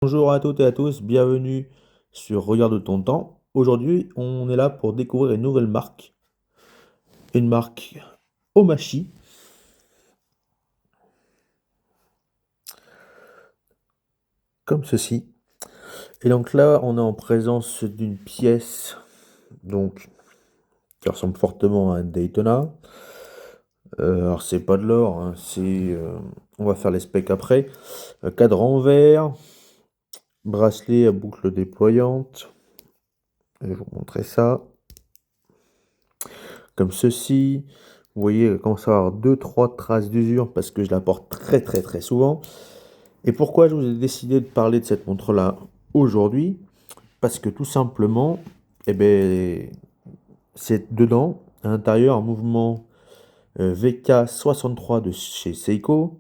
Bonjour à toutes et à tous, bienvenue sur Regarde ton temps. Aujourd'hui, on est là pour découvrir une nouvelle marque, une marque Omachi, comme ceci. Et donc là, on est en présence d'une pièce donc qui ressemble fortement à un Daytona. Alors c'est pas de l'or, hein, on va faire les specs après. Cadran vert, bracelet à boucle déployante. Je vais vous montrer ça. Comme ceci. Vous voyez, il commence à avoir 2-3 traces d'usure parce que je la porte très souvent. Et pourquoi je vous ai décidé de parler de cette montre-là aujourd'hui? Parce que tout simplement, eh ben, c'est dedans, à l'intérieur, un mouvement VK63 de chez Seiko.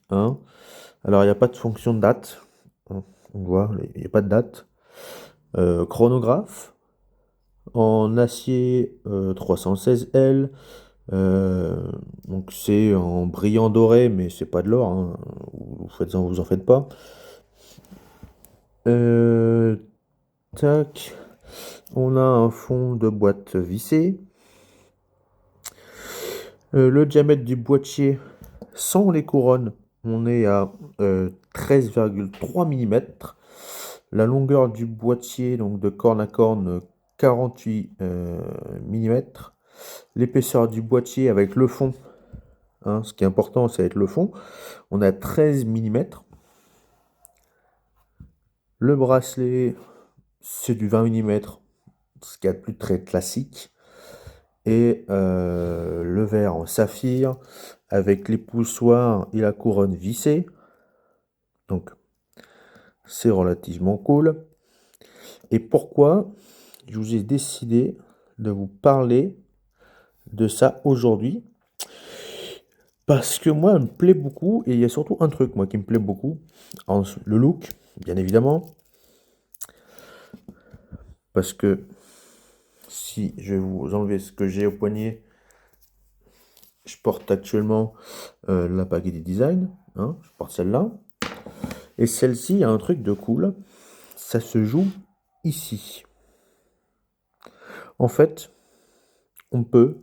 Hein. Alors, il n'y a pas de fonction de date. Hein, on voit, il n'y a pas de date. Chronographe en acier 316L. Donc c'est en brillant doré, mais c'est pas de l'or, hein. Vous en faites pas. Euh, tac. On a un fond de boîte vissé. Le diamètre du boîtier sans les couronnes, on est à 13,3 mm. La longueur du boîtier, donc de corne à corne, 48 mm. L'épaisseur du boîtier avec le fond, hein, ce qui est important, c'est avec le fond, on a 13 mm. Le bracelet, c'est du 20 mm, ce qui est plus très classique. Et le verre en saphir avec les poussoirs et la couronne vissée. Donc c'est relativement cool. Et pourquoi je vous ai décidé de vous parler de ça aujourd'hui? Parce que moi, elle me plaît beaucoup, et il y a surtout un truc, moi, qui me plaît beaucoup. Le look, bien évidemment. Parce que si je vais vous enlever ce que j'ai au poignet, je porte actuellement la Pagani Design, hein, je porte celle-là. Et celle-ci a un truc de cool, ça se joue ici. En fait, on peut,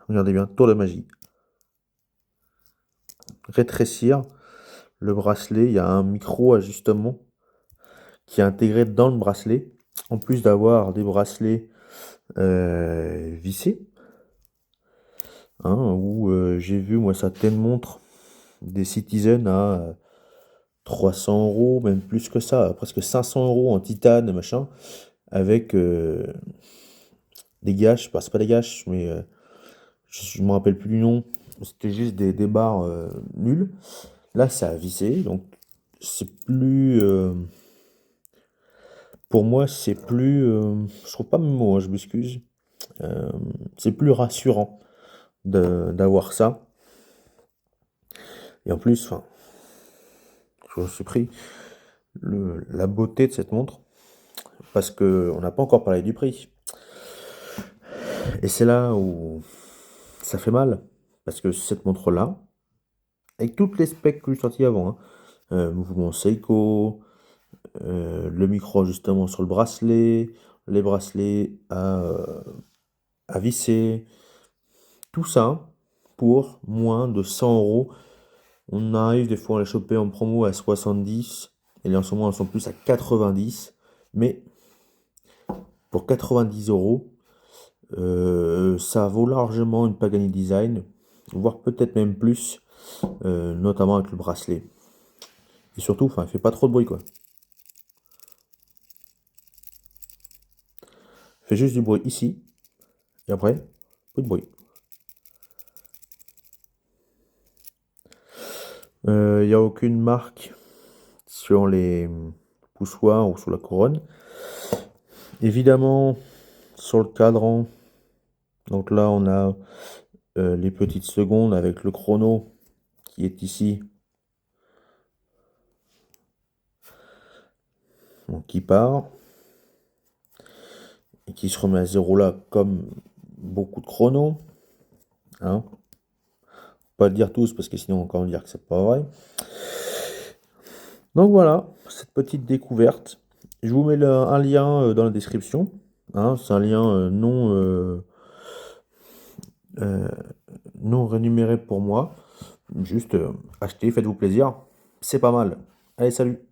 regardez bien, tour de magie, rétrécir le bracelet. Il y a un micro ajustement qui est intégré dans le bracelet, en plus d'avoir des bracelets vissés, hein, où j'ai vu moi certaines montres des Citizen à 300 euros, même plus que ça, presque 500 euros en titane, machin, avec des gâches, c'est pas des gâches, mais je me rappelle plus du nom, c'était juste des barres nulles. Là, ça a vissé, donc c'est plus. Pour moi, c'est plus. Je trouve pas mes mots, hein, je m'excuse. C'est plus rassurant d'avoir ça. Et en plus, enfin, je me suis pris la beauté de cette montre, parce qu'on n'a pas encore parlé du prix. Et c'est là où ça fait mal, parce que cette montre-là, avec toutes les specs que j'ai sorties avant, hein, mouvement Seiko, le micro justement sur le bracelet, les bracelets à visser, tout ça pour moins de 100 euros. On arrive des fois à les choper en promo à 70, et en ce moment elles sont plus à 90, mais pour 90 euros, ça vaut largement une Pagani Design, voire peut-être même plus, notamment avec le bracelet. Et surtout, enfin, il fait pas trop de bruit, quoi. Il fait juste du bruit ici, et après, plus de bruit. Il n'y a aucune marque sur les poussoirs ou sur la couronne. Évidemment, sur le cadran, donc là on a les petites secondes avec le chrono qui est ici, donc qui part et qui se remet à zéro là comme beaucoup de chronos, hein. Pas le dire tous parce que sinon on va encore me dire que c'est pas vrai. Donc voilà, cette petite découverte. Je vous mets un lien dans la description. Hein, c'est un lien euh, non rémunéré pour moi. Juste achetez, faites-vous plaisir. C'est pas mal. Allez, salut!